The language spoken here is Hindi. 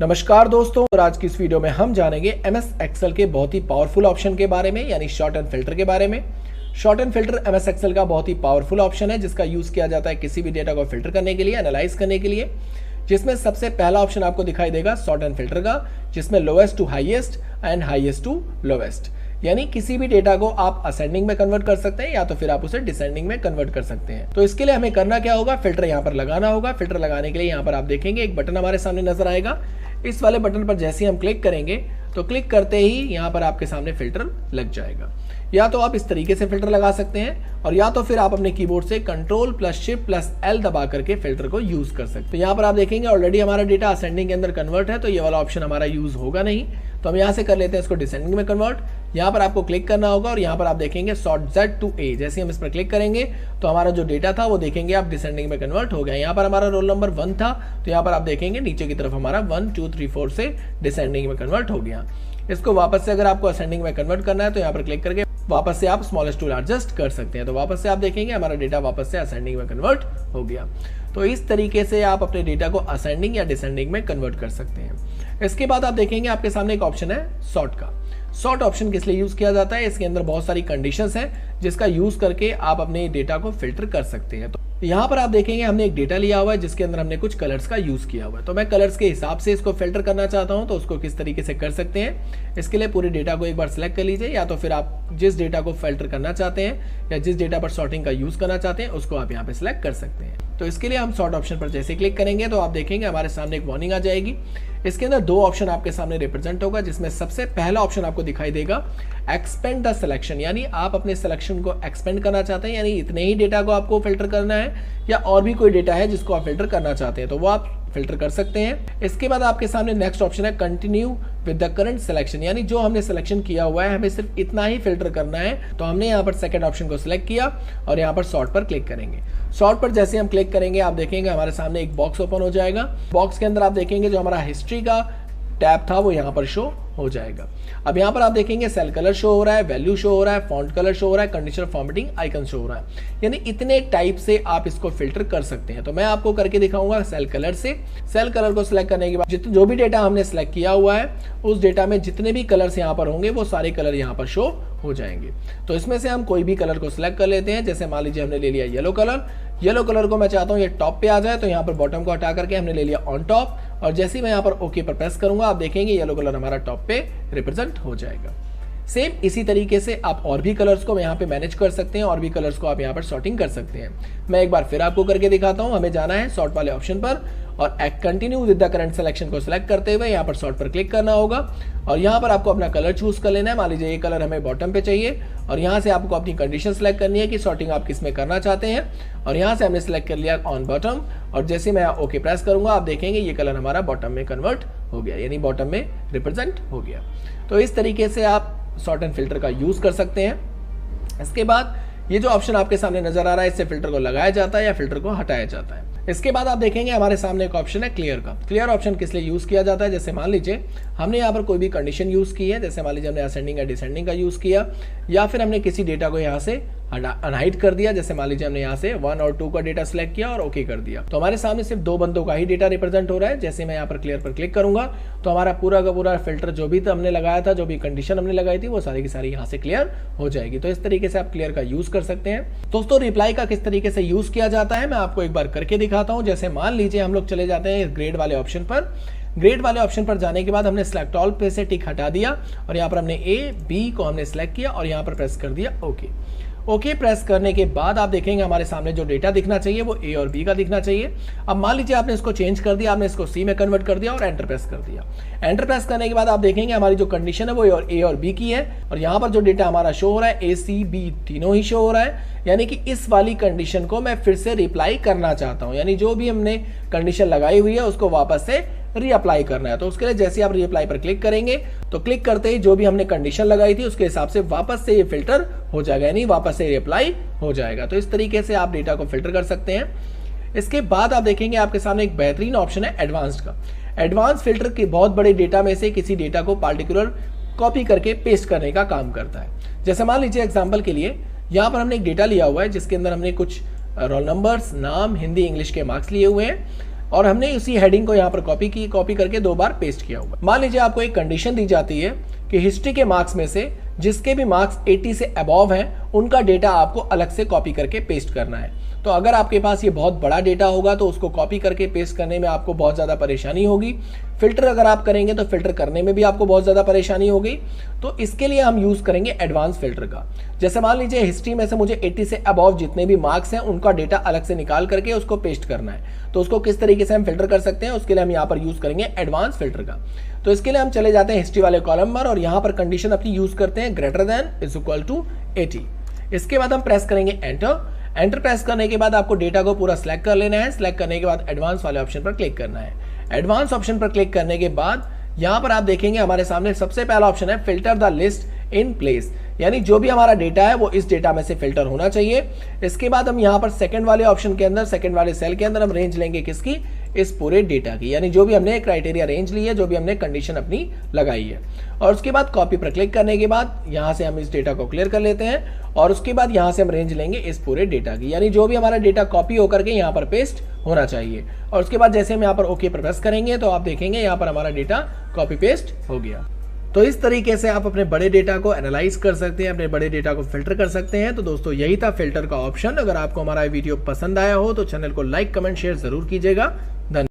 नमस्कार दोस्तों, और आज की इस वीडियो में हम जानेंगे एमएस एक्सेल के बहुत ही पावरफुल ऑप्शन के बारे में, यानी शॉर्ट एंड फिल्टर के बारे में। Sort and filter MS Excel का बहुत ही पावरफुल ऑप्शन है जिसका यूज किया जाता है किसी भी डेटा को फिल्टर करने के लिए, एनालाइज करने के लिए। जिसमें सबसे पहला ऑप्शन आपको दिखाई देगा शॉर्ट एंड फिल्टर का, जिसमें lowest to highest and highest to lowest, यानी किसी भी डेटा को आप असेंडिंग में कन्वर्ट कर सकते हैं या तो फिर आप उसे डिसेंडिंग में कन्वर्ट कर सकते हैं। तो इसके लिए हमें करना क्या होगा, फिल्टर यहाँ पर लगाना होगा। फिल्टर लगाने के लिए यहाँ पर आप देखेंगे एक बटन हमारे सामने नजर आएगा। इस वाले बटन पर जैसे ही हम क्लिक करेंगे तो क्लिक करते ही यहाँ पर आपके सामने फिल्टर लग जाएगा। या तो आप इस तरीके से फिल्टर लगा सकते हैं और या तो फिर आप अपने कीबोर्ड से Ctrl+Shift+L दबा करके फिल्टर को यूज कर सकते हैं। तो यहाँ पर आप देखेंगे ऑलरेडी हमारा डेटा असेंडिंग के अंदर कन्वर्ट है, तो ये वाला ऑप्शन हमारा यूज होगा नहीं। तो हम यहाँ से कर लेते हैं इसको डिसेंडिंग में कन्वर्ट। यहाँ पर आपको क्लिक करना होगा और यहाँ पर आप देखेंगे सॉर्ट Z to A। जैसे हम इस पर क्लिक करेंगे तो हमारा जो डेटा था वो देखेंगे आप डिसेंडिंग में कन्वर्ट हो गया। यहाँ पर हमारा रोल नंबर 1 था, तो यहाँ पर आप देखेंगे नीचे की तरफ हमारा 1 2 3 4 से डिसेंडिंग में कन्वर्ट हो गया। इसको वापस से अगर आपको असेंडिंग में कन्वर्ट करना है तो यहाँ पर क्लिक करके वापस से आप स्मॉलेस्ट टू लार्जेस्ट कर सकते हैं। तो वापस से आप देखेंगे हमारा डेटा वापस से असेंडिंग में कन्वर्ट हो गया। तो इस तरीके से आप अपने डेटा को असेंडिंग या डिसेंडिंग में कन्वर्ट कर सकते हैं। इसके बाद आप देखेंगे आपके सामने एक ऑप्शन है सॉर्ट का। सॉर्ट ऑप्शन किस लिए यूज किया जाता है, इसके अंदर बहुत सारी कंडीशंस हैं जिसका यूज करके आप अपने डेटा को फिल्टर कर सकते हैं। तो यहाँ पर आप देखेंगे हमने एक डेटा लिया हुआ है जिसके अंदर हमने कुछ कलर्स का यूज किया हुआ है। तो मैं कलर्स के हिसाब से इसको फिल्टर करना चाहता हूँ, तो उसको किस तरीके से कर सकते हैं। इसके लिए पूरे डेटा को एक बार सिलेक्ट कर लीजिए, या तो फिर आप जिस डेटा को फिल्टर करना चाहते हैं या जिस डेटा पर सॉर्टिंग का यूज करना चाहते हैं उसको आप यहाँ पे सिलेक्ट कर सकते हैं। तो इसके लिए हम सॉर्ट ऑप्शन पर जैसे क्लिक करेंगे तो आप देखेंगे हमारे सामने एक वार्निंग आ जाएगी। इसके अंदर दो ऑप्शन आपके सामने रिप्रेजेंट होगा, जिसमें सबसे पहला ऑप्शन आपको दिखाई देगा एक्सपेंड द सिलेक्शन, यानी आप अपने सिलेक्शन को एक्सपेंड करना चाहते हैं, यानी इतने ही डेटा को आपको फिल्टर करना है या और भी कोई डेटा है जिसको आप फिल्टर करना चाहते हैं तो वो आप फिल्टर कर सकते हैं। इसके बाद आपके सामने नेक्स्ट ऑप्शन है continue with the current selection, यानी जो हमने सिलेक्शन किया हुआ है हमें सिर्फ इतना ही फिल्टर करना है। तो हमने यहाँ पर सेकंड ऑप्शन को सिलेक्ट किया और यहाँ पर सॉर्ट पर क्लिक करेंगे। सॉर्ट पर जैसे हम क्लिक करेंगे आप देखेंगे हमारे सामने एक बॉक्स ओपन हो जाएगा। बॉक्स के अंदर आप देखेंगे जो हमारा हिस्ट्री का टैब था वो यहाँ पर शो हो जाएगा। अब यहाँ पर आप देखेंगे सेल कलर शो हो रहा है, वैल्यू शो हो रहा है, फॉन्ट कलर शो हो रहा है, कंडीशनल फॉर्मेटिंग आइकन शो हो रहा है, यानी इतने टाइप से आप इसको फिल्टर कर सकते हैं। तो मैं आपको करके दिखाऊंगा सेल कलर से। सेल कलर को सिलेक्ट करने के बाद जो भी डेटा हमने सिलेक्ट किया हुआ है उस डेटा में जितने भी कलर्स यहाँ पर होंगे वो सारे कलर यहाँ पर शो हो जाएंगे। तो इसमें से हम कोई भी कलर को सिलेक्ट कर लेते हैं। जैसे मान लीजिए हमने ले लिया येलो कलर। येलो कलर को मैं चाहता हूँ ये टॉप पे आ जाए, तो यहाँ पर बॉटम को हटा करके हमने ले लिया ऑन टॉप, और जैसे ही मैं यहाँ पर ओके पर प्रेस करूंगा आप देखेंगे येलो कलर हमारा टॉप पे रिप्रेजेंट हो जाएगा। सेम इसी तरीके से आप और भी कलर्स को यहाँ पे मैनेज कर सकते हैं और भी कलर्स को आप यहाँ पर सॉर्टिंग कर सकते हैं। मैं एक बार फिर आपको करके दिखाता हूँ। हमें जाना है सॉर्ट वाले ऑप्शन पर और continue with the current selection को सिलेक्ट करते हुए यहाँ पर सॉर्ट पर क्लिक करना होगा और यहाँ पर आपको अपना कलर चूज कर लेना है। मान लीजिए ये कलर हमें बॉटम पे चाहिए और यहाँ से आपको अपनी कंडीशन सेलेक्ट करनी है कि सॉर्टिंग आप किस में करना चाहते हैं, और यहाँ से हमने सेलेक्ट कर लिया ऑन बॉटम, और जैसे मैं ओके प्रेस करूंगा आप देखेंगे ये कलर हमारा बॉटम में कन्वर्ट हो गया, यानी बॉटम में रिप्रेजेंट हो गया। तो इस तरीके से आप सॉर्ट एंड फिल्टर का यूज कर सकते हैं। इसके बाद ये जो ऑप्शन आपके सामने नजर आ रहा है इससे फिल्टर को लगाया जाता है या फिल्टर को हटाया जाता है। इसके बाद आप देखेंगे हमारे सामने एक ऑप्शन है क्लियर का। क्लियर ऑप्शन किस लिए यूज किया जाता है, जैसे मान लीजिए हमने यहाँ पर कोई भी कंडीशन यूज की है, जैसे मान लीजिए हमने असेंडिंग या डिसेंडिंग का यूज किया, या फिर हमने किसी डेटा को यहाँ से अनहाइड कर दिया। जैसे मान लीजिए हमने यहाँ से 1 और 2 का डेटा सिलेक्ट किया और ओके कर दिया, तो हमारे सामने सिर्फ 2 बंदों का ही डेटा रिप्रेजेंट हो रहा है। जैसे मैं यहाँ पर क्लियर पर क्लिक करूंगा तो हमारा पूरा का पूरा फिल्टर जो भी हमने लगाया था, जो भी कंडीशन हमने लगाई थी वो सारी की सारी यहाँ से क्लियर हो जाएगी। तो इस तरीके से आप क्लियर का यूज कर सकते हैं। दोस्तों रिप्लाई का किस तरीके से यूज किया जाता है मैं आपको एक बार करके दिखाता हूँ। जैसे मान लीजिए हम लोग चले जाते हैं ग्रेड वाले ऑप्शन पर। ग्रेड वाले ऑप्शन पर जाने के बाद हमने सिलेक्ट ऑल पे से टिक हटा दिया और यहाँ पर हमने ए बी को हमने सिलेक्ट किया और यहाँ पर प्रेस कर दिया ओके। ओके प्रेस करने के बाद आप देखेंगे हमारे सामने जो डेटा दिखना चाहिए वो ए और बी का दिखना चाहिए। अब मान लीजिए आपने इसको चेंज कर दिया, आपने इसको सी में कन्वर्ट कर दिया और एंटर प्रेस कर दिया। एंटर प्रेस करने के बाद आप देखेंगे हमारी जो कंडीशन है वो ए और बी की है, और यहाँ पर जो डेटा हमारा शो हो रहा है ए सी बी तीनों ही शो हो रहा है, यानी कि इस वाली कंडीशन को मैं फिर से रिप्लाई करना चाहता हूँ, यानी जो भी हमने कंडीशन लगाई हुई है उसको वापस से रीअप्लाई करना है। तो उसके लिए जैसे आप रीअप्लाई पर क्लिक करेंगे तो क्लिक करते ही जो भी हमने कंडीशन लगाई थी उसके हिसाब से वापस से ये फिल्टर हो जाएगा, यानी वापस से रीअप्लाई हो जाएगा। तो इस तरीके से आप डेटा को फिल्टर कर सकते हैं। इसके बाद आप देखेंगे आपके सामने एक बेहतरीन ऑप्शन है एडवांस्ड का। एडवांस फिल्टर के बहुत बड़े डेटा में से किसी डेटा को पार्टिकुलर कॉपी करके पेस्ट करने का काम करता है। जैसे मान लीजिए एग्जाम्पल के लिए यहाँ पर हमने एक डेटा लिया हुआ है जिसके अंदर हमने कुछ रोल नंबर्स, नाम, हिंदी, इंग्लिश के मार्क्स लिए हुए हैं। और हमने उसी हेडिंग को यहाँ पर कॉपी करके 2 बार पेस्ट किया हुआ। मान लीजिए आपको एक कंडीशन दी जाती है कि हिस्ट्री के मार्क्स में से जिसके भी मार्क्स 80 से अबव हैं उनका डेटा आपको अलग से कॉपी करके पेस्ट करना है। तो अगर आपके पास ये बहुत बड़ा डेटा होगा तो उसको कॉपी करके पेस्ट करने में आपको बहुत ज़्यादा परेशानी होगी। फिल्टर अगर आप करेंगे तो फिल्टर करने में भी आपको बहुत ज़्यादा परेशानी होगी। तो इसके लिए हम यूज़ करेंगे एडवांस फिल्टर का। जैसे मान लीजिए हिस्ट्री में से मुझे 80 से अबव जितने भी मार्क्स हैं उनका डेटा अलग से निकाल करके उसको पेस्ट करना है। तो उसको किस तरीके से हम फिल्टर कर सकते हैं, उसके लिए हम यहाँ पर यूज़ करेंगे एडवांस फिल्टर का। तो इसके लिए हम चले जाते हैं हिस्ट्री वाले कॉलम पर और यहाँ पर कंडीशन अपनी यूज़ करते हैं greater than is equal to 80। इसके बाद हम प्रेस करेंगे एंटर प्रेस करने के बाद आपको डेटा को पूरा सिलेक्ट कर लेना है। सिलेक्ट करने के बाद एडवांस वाले ऑप्शन पर क्लिक करना है। एडवांस ऑप्शन पर क्लिक करने के बाद यहाँ पर आप देखेंगे हमारे सामने सबसे पहला ऑप्शन है filter the list in place, यानी जो भी हमारा डेटा है वो इस डेटा में से फिल्टर होना चाहिए। इसके बाद हम यहाँ पर सेकंड वाले ऑप्शन के अंदर, सेकंड वाले सेल के अंदर हम रेंज लेंगे किसकी, इस पूरे डेटा की, यानी जो भी हमने क्राइटेरिया रेंज ली है, जो भी हमने कंडीशन अपनी लगाई है। और उसके बाद कॉपी पर क्लिक करने के बाद यहाँ से हम इस डेटा को क्लियर कर लेते हैं और उसके बाद यहाँ से हम रेंज लेंगे इस पूरे डेटा की, यानी जो भी हमारा डेटा कॉपी होकर के यहाँ पर पेस्ट होना चाहिए। और उसके बाद जैसे हम यहाँ पर ओके पर प्रेस करेंगे तो आप देखेंगे यहाँ पर हमारा डेटा कॉपी पेस्ट हो गया। तो इस तरीके से आप अपने बड़े डेटा को एनालाइज कर सकते हैं, अपने बड़े डेटा को फिल्टर कर सकते हैं। तो दोस्तों यही था फिल्टर का ऑप्शन। अगर आपको हमारा वीडियो पसंद आया हो तो चैनल को लाइक, कमेंट, शेयर जरूर कीजिएगा।